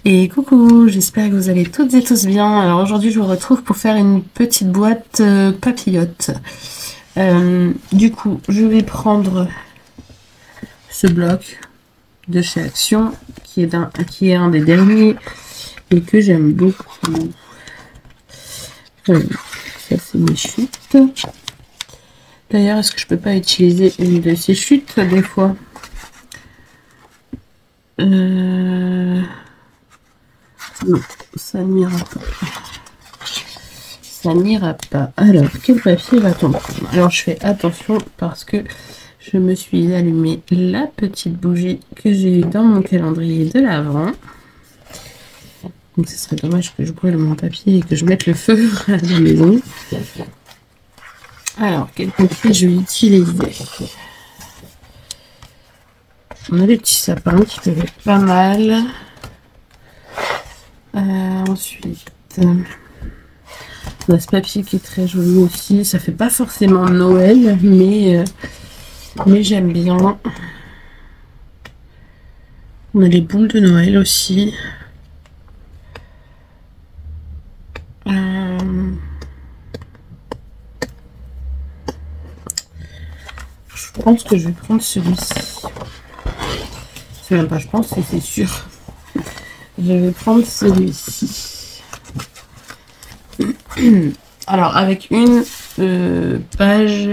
Et coucou, j'espère que vous allez toutes et tous bien. Alors aujourd'hui je vous retrouve pour faire une petite boîte papillote. Du coup je vais prendre ce bloc de chez Action qui est un des derniers et que j'aime beaucoup. Ça c'est mes chutes. D'ailleurs est-ce que je peux pas utiliser une de ces chutes des fois? Non, ça n'ira pas. Ça n'ira pas. Alors, quel papier va-t-on prendre? Alors, je fais attention parce que je me suis allumé la petite bougie que j'ai eue dans mon calendrier de l'Avent. Donc, ce serait dommage que je brûle mon papier et que je mette le feu à la maison. Alors, quel papier je vais utiliser? On a des petits sapins qui peuvent être pas mal. Ensuite, on a ce papier qui est très joli aussi. Ça fait pas forcément Noël, mais j'aime bien. On a les boules de Noël aussi. Je pense que je vais prendre celui-ci. C'est même pas je pense, c'est sûr. Je vais prendre celui-ci. Alors, avec une page,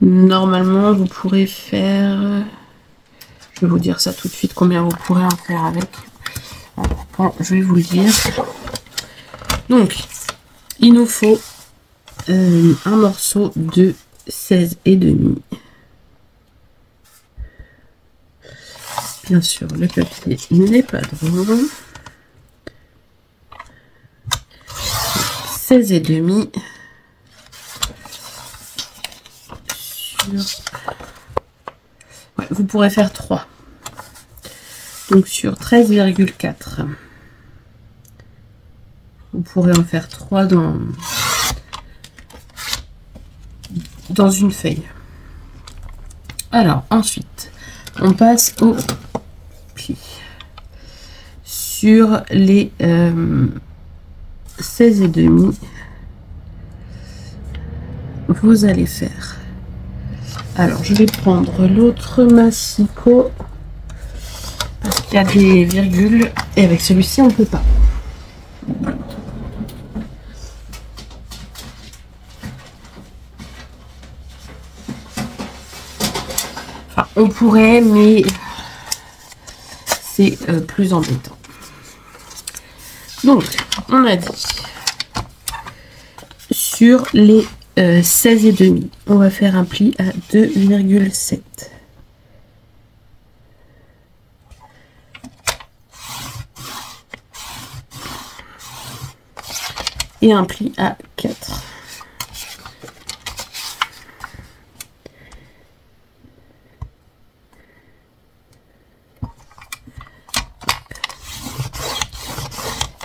normalement, vous pourrez faire... Je vais vous dire ça tout de suite, combien vous pourrez en faire avec. Bon, je vais vous le dire. Donc, il nous faut un morceau de 16,5. Bien sûr, le papier n'est pas droit. 16,5 sur... Ouais, vous pourrez faire 3. Donc sur 13,4. Vous pourrez en faire 3 dans une feuille. Alors, ensuite, on passe au pli. Sur les 16,5, vous allez faire... Alors, je vais prendre l'autre massicot parce qu'il y a des virgules et avec celui-ci, on ne peut pas. Enfin, on pourrait, mais c'est plus embêtant. Donc, on a dit sur les 16,5, on va faire un pli à 2,7. Et un pli à 4.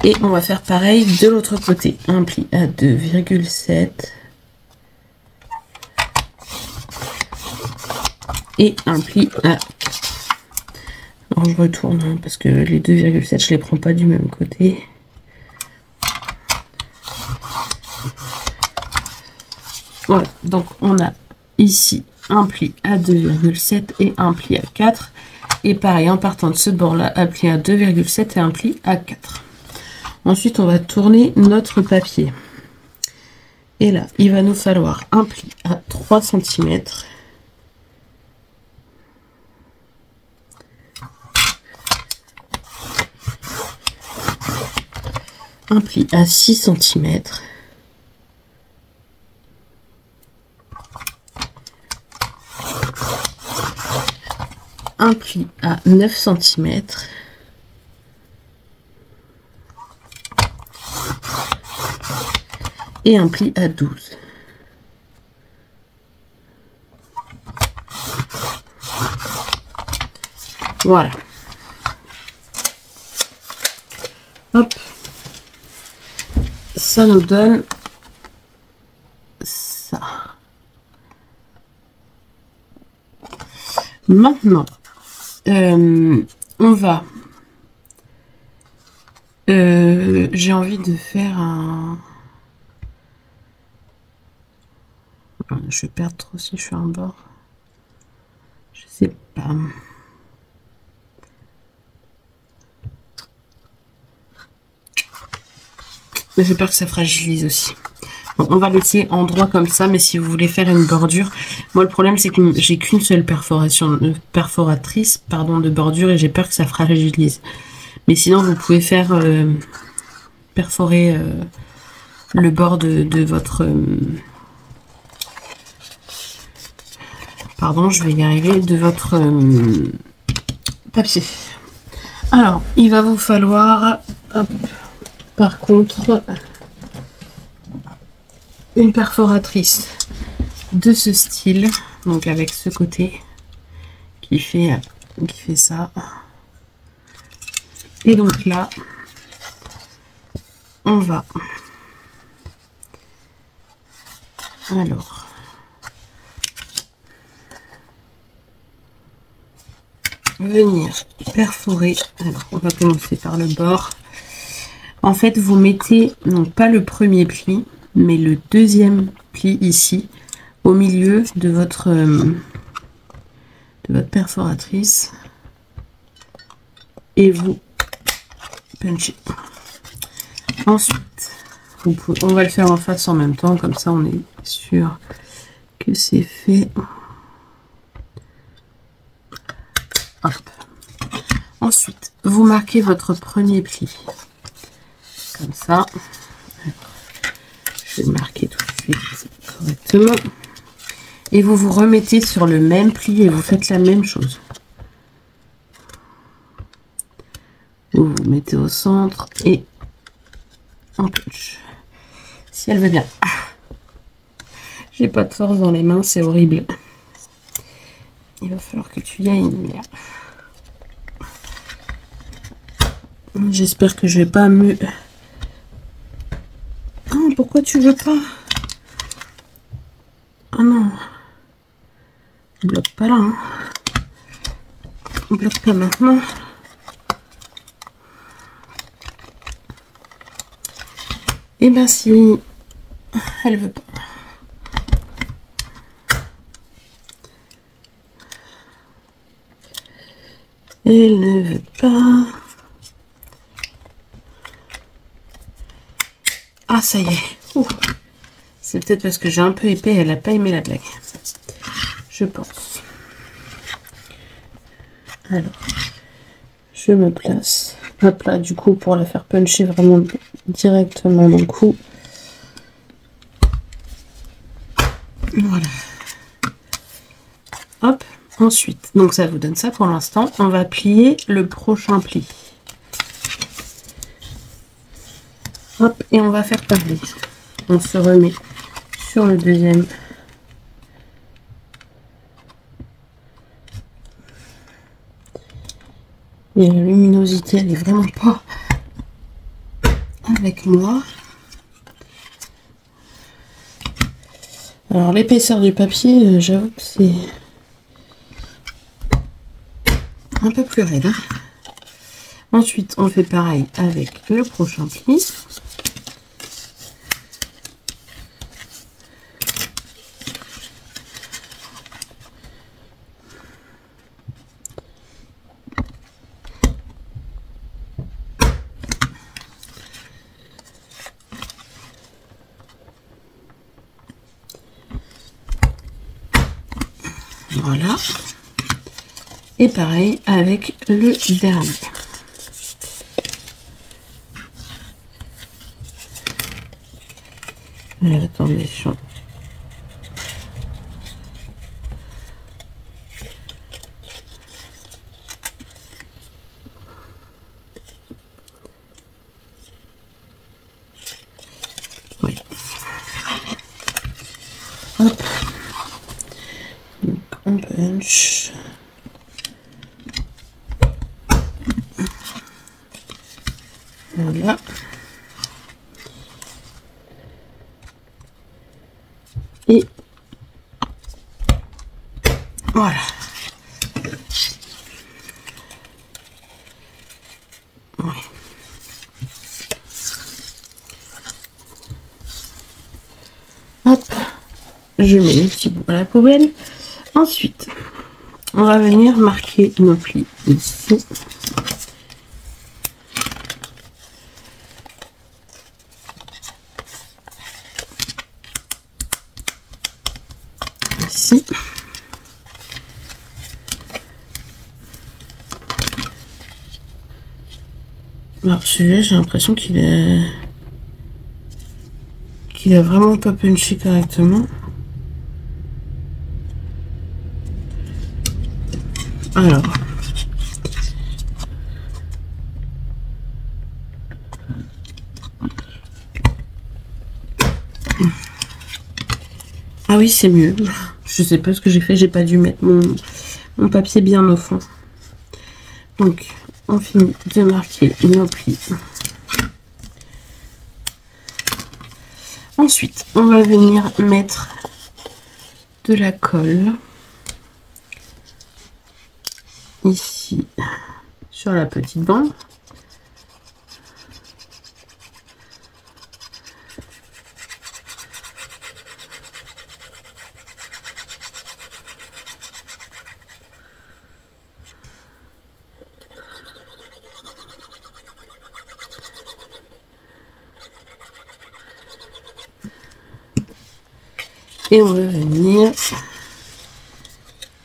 Et on va faire pareil de l'autre côté. Un pli à 2,7. Et un pli à 4. Alors je retourne hein, parce que les 2,7 je les prends pas du même côté. Voilà, donc on a ici un pli à 2,7 et un pli à 4. Et pareil, en partant de ce bord-là, un pli à 2,7 et un pli à 4. Ensuite, on va tourner notre papier. Et là, il va nous falloir un pli à 3 cm. Un pli à 6 cm. Un pli à 9 cm. Et un pli à 12. Voilà. Hop. Ça nous donne ça. Maintenant, on va j'ai envie de faire un... Je vais perdre trop si je fais un bord. Je sais pas. Mais j'ai peur que ça fragilise aussi. Bon, on va laisser en droit comme ça, mais si vous voulez faire une bordure, moi le problème c'est que j'ai qu'une seule perforatrice pardon, de bordure et j'ai peur que ça fragilise. Mais sinon vous pouvez faire perforer le bord de votre... pardon, je vais y arriver, de votre papier. Alors, il va vous falloir, hop, par contre, une perforatrice de ce style, donc avec ce côté qui fait ça. Et donc là, on va alors venir perforer. Alors, on va commencer par le bord. En fait, vous mettez donc pas le premier pli, mais le deuxième pli ici, au milieu de votre perforatrice, et vous punchez. Ensuite, on va le faire en face en même temps, comme ça on est sûr que c'est fait. Hop. Ensuite, vous marquez votre premier pli. Comme ça. Je vais le marquer tout de suite correctement. Et vous vous remettez sur le même pli et vous faites la même chose. Vous vous mettez au centre et on punch. Si elle veut bien. J'ai pas de force dans les mains, c'est horrible. Il va falloir que tu y ailles. J'espère que je vais pas me... Oh, pourquoi tu veux pas? Ah non. Bloque pas là. Hein. Bloque pas maintenant. Et ben si elle veut pas. Elle ne veut pas. Ah, ça y est. C'est peut-être parce que j'ai un peu épais, elle n'a pas aimé la blague. Je pense. Alors, je me place. Hop là, du coup, pour la faire puncher vraiment directement dans le cou. Voilà. Hop. Ensuite, donc ça vous donne ça pour l'instant. On va plier le prochain pli. Hop, et on va faire pareil. On se remet sur le deuxième. Et la luminosité, elle est vraiment pas avec moi. Alors l'épaisseur du papier, j'avoue que c'est un peu plus raide. Hein. Ensuite, on fait pareil avec le prochain pli. Voilà. Et pareil avec le dernier. Alors, attendez, oui. Hop. Donc, on punch. Voilà. Et voilà. Ouais. je mets les petits bouts à la poubelle. Ensuite, on va venir marquer nos plis ici. Ici. Alors celui-là, j'ai l'impression qu'il a vraiment pas punché correctement. Alors. Ah oui, c'est mieux. Je sais pas ce que j'ai fait, j'ai pas dû mettre mon papier bien au fond. Donc, on finit de marquer nos plis. Ensuite, on va venir mettre de la colle ici sur la petite bande. Et on va venir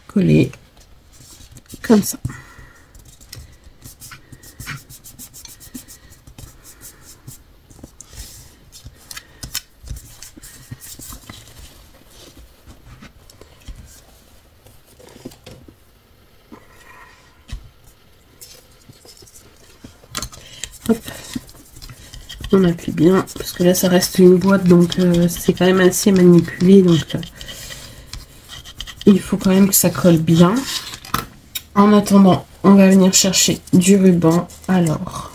coller comme ça. Hop. On appuie bien parce que là ça reste une boîte, donc c'est quand même assez manipulé, donc il faut quand même que ça colle bien. En attendant, on va venir chercher du ruban. Alors,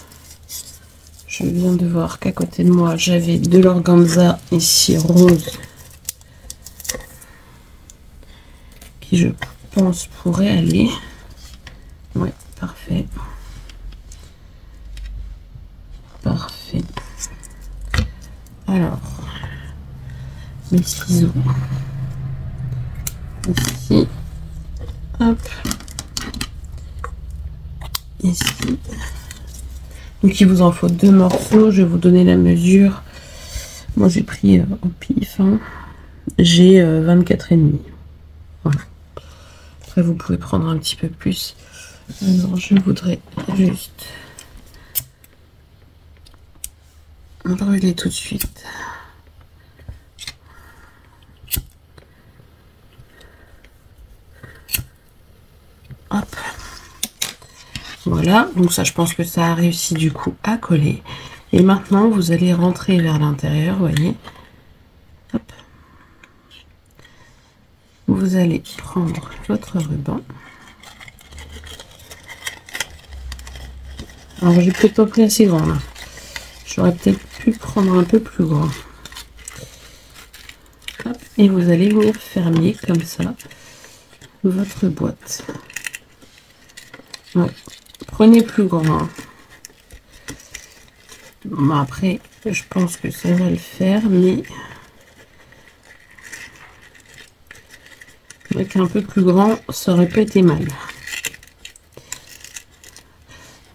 je viens de voir qu'à côté de moi j'avais de l'organza ici rose qui, je pense, pourrait aller. Ouais, parfait. Parfait. Alors, mes ciseaux ici, hop, ici. Donc il vous en faut 2 morceaux. Je vais vous donner la mesure. Moi j'ai pris au pif, hein. J'ai 24,5. Voilà. Après vous pouvez prendre un petit peu plus. Alors je voudrais juste brûler tout de suite. Hop. Voilà, donc ça je pense que ça a réussi du coup à coller. Et maintenant vous allez rentrer vers l'intérieur, voyez. Hop. Vous allez prendre votre ruban. Alors j'ai peut-être pas pris assez grand là. J'aurais peut-être pu prendre un peu plus grand. Hop. Et vous allez venir fermer comme ça votre boîte. Ouais. Prenez plus grand. Bon, après, je pense que ça va le faire, mais avec un peu plus grand, ça aurait pas été mal.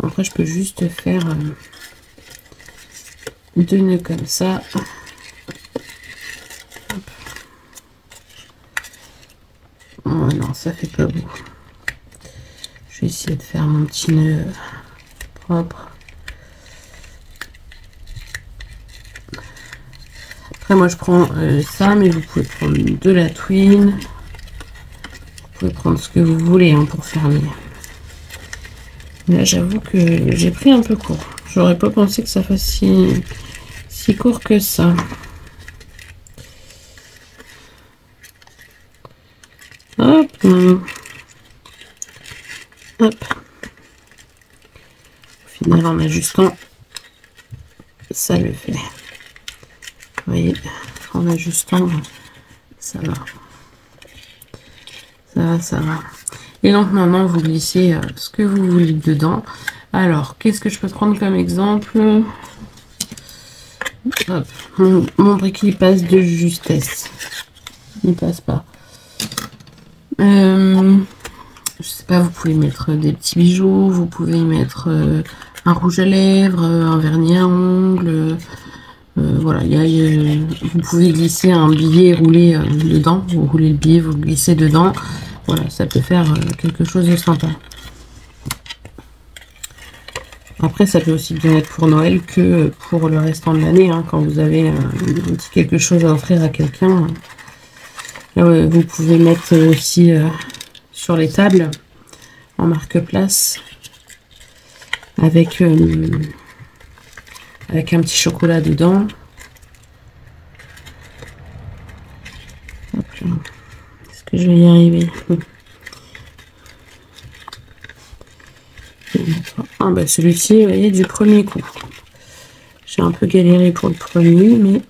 Après, je peux juste faire 2 nœuds comme ça. Oh non, ça fait pas beau. Je vais essayer de faire mon petit nœud propre. Après, moi, je prends ça, mais vous pouvez prendre de la twine. Vous pouvez prendre ce que vous voulez, hein, pour fermer. Là, j'avoue que j'ai pris un peu court. J'aurais pas pensé que ça fasse si court que ça. Hop. Hop. Au final, en ajustant, ça le fait. Vous voyez, en ajustant, ça va. Ça va, ça va. Et donc maintenant, vous glissez ce que vous voulez dedans. Alors, qu'est-ce que je peux prendre comme exemple? Hop, mon briquet passe de justesse. il passe pas. Je sais pas, vous pouvez mettre des petits bijoux, vous pouvez y mettre un rouge à lèvres, un vernis à ongles. Voilà, vous pouvez glisser un billet et rouler dedans. Vous roulez le billet, vous glissez dedans. Voilà, ça peut faire quelque chose de sympa. Après, ça peut aussi bien être pour Noël que pour le restant de l'année. Hein, quand vous avez quelque chose à offrir à quelqu'un, vous pouvez mettre aussi sur les tables en marque-place avec un petit chocolat dedans. Est-ce que je vais y arriver? Ah bah celui-ci, vous voyez, du premier coup. J'ai un peu galéré pour le premier, mais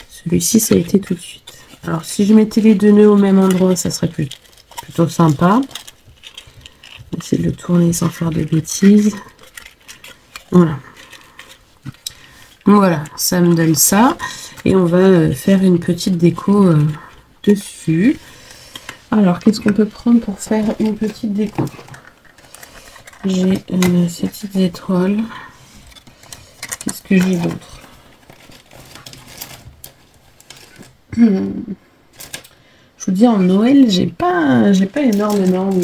celui-ci, ça a été tout de suite. Alors, si je mettais les deux nœuds au même endroit, ça serait plutôt sympa. On va essayer de le tourner sans faire de bêtises. Voilà. Donc voilà, ça me donne ça. Et on va faire une petite déco dessus. Alors, qu'est-ce qu'on peut prendre pour faire une petite déco? J'ai ces petites étoiles. Qu'est-ce que j'ai d'autre? Je vous dis, en Noël, j'ai pas énorme.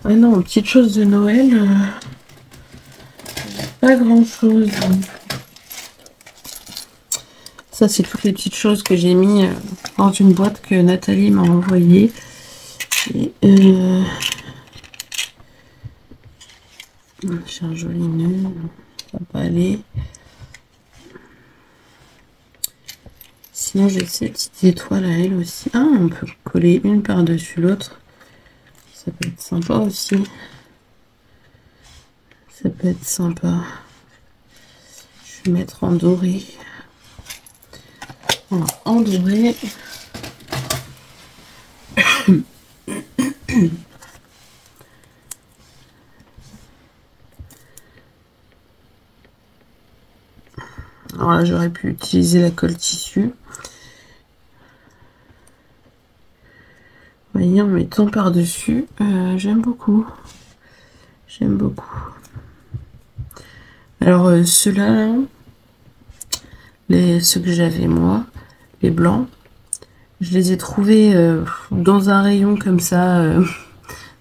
Ah non, petite chose de Noël, pas grand chose. Ça, c'est toutes les petites choses que j'ai mis dans une boîte que Nathalie m'a envoyée. Et j'ai un joli nœud, ça va pas aller. Sinon, j'ai ces petites étoiles à elle aussi. Ah, on peut coller une par-dessus l'autre. Ça peut être sympa aussi. Ça peut être sympa. Je vais mettre en doré. Voilà, en doré. Alors là, j'aurais pu utiliser la colle tissu. Vous voyez, en mettant par-dessus, j'aime beaucoup. J'aime beaucoup. Alors, ceux-là, ceux que j'avais moi, les blancs, je les ai trouvés dans un rayon comme ça,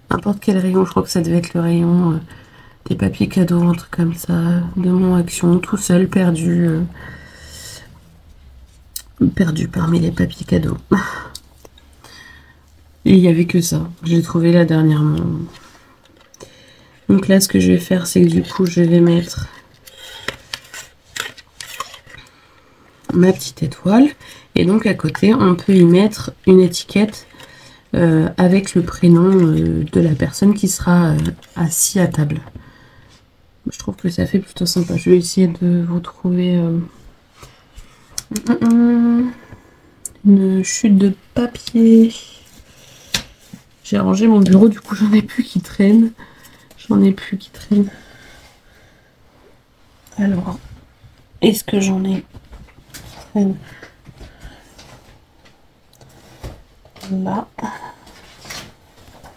n'importe quel rayon, je crois que ça devait être le rayon des papiers cadeaux, un truc comme ça, de mon Action, tout seul, perdu parmi les papiers cadeaux. Et il n'y avait que ça, je l'ai trouvé là dernièrement. Donc là, ce que je vais faire, c'est que du coup, je vais mettre ma petite étoile. Et donc, à côté, on peut y mettre une étiquette avec le prénom de la personne qui sera assis à table. Je trouve que ça fait plutôt sympa. Je vais essayer de vous trouver une chute de papier. J'ai rangé mon bureau, du coup, j'en ai plus qui traînent. Alors, est-ce que j'en ai là?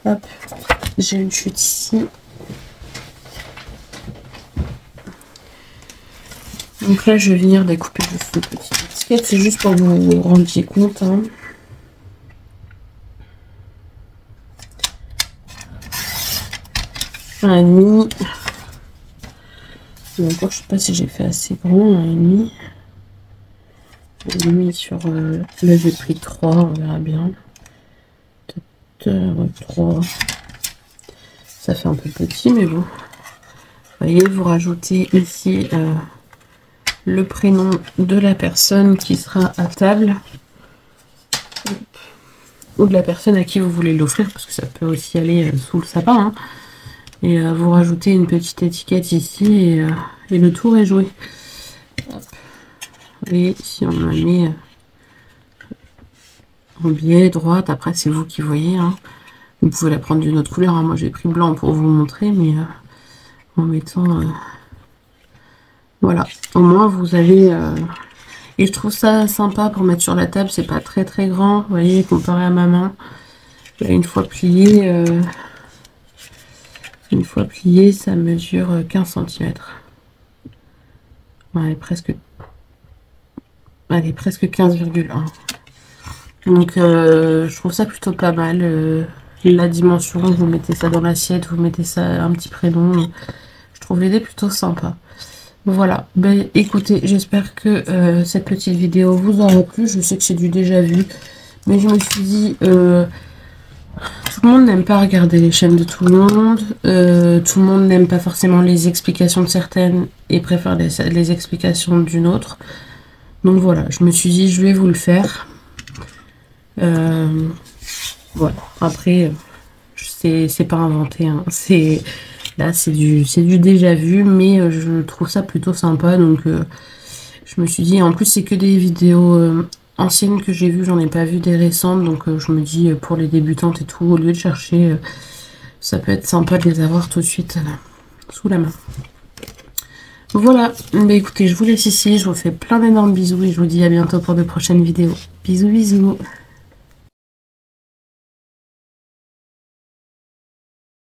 Hop, j'ai une chute ici. Donc là, je vais venir découper juste une petite étiquette. C'est juste pour que vous vous rendiez compte. Hein. Un et demi. Encore, je sais pas si j'ai fait assez grand. Un et demi. Un et demi sur... là, j'ai pris 3. On verra bien. Peut-être 3. Ça fait un peu petit, mais bon. Vous voyez, vous rajoutez ici le prénom de la personne qui sera à table. Ou de la personne à qui vous voulez l'offrir, parce que ça peut aussi aller sous le sapin. Hein. Et vous rajoutez une petite étiquette ici et le tour est joué. Et si on la met en biais droite, après c'est vous qui voyez. Hein. Vous pouvez la prendre d'une autre couleur, hein. Moi j'ai pris blanc pour vous montrer, mais en mettant... voilà, au moins vous avez... Et je trouve ça sympa pour mettre sur la table, c'est pas très très grand, vous voyez, comparé à ma main. Une fois plié, ça mesure 15 cm. Ouais, presque 15,1. Donc je trouve ça plutôt pas mal. La dimension, vous mettez ça dans l'assiette, vous mettez ça un petit prénom. Je trouve l'idée plutôt sympa. Voilà, ben écoutez, j'espère que cette petite vidéo vous aura plu. Je sais que c'est du déjà vu, mais je me suis dit, tout le monde n'aime pas regarder les chaînes de tout le monde. Tout le monde n'aime pas forcément les explications de certaines et préfère les explications d'une autre. Donc voilà, je me suis dit, je vais vous le faire. Voilà, après, c'est pas inventé, hein. Là, c'est du déjà vu, mais je trouve ça plutôt sympa. Donc, je me suis dit, en plus, c'est que des vidéos anciennes que j'ai vues, j'en ai pas vu des récentes. Donc, je me dis, pour les débutantes et tout, au lieu de chercher, ça peut être sympa de les avoir tout de suite là, sous la main. Voilà, mais écoutez, je vous laisse ici, je vous fais plein d'énormes bisous et je vous dis à bientôt pour de prochaines vidéos. Bisous, bisous.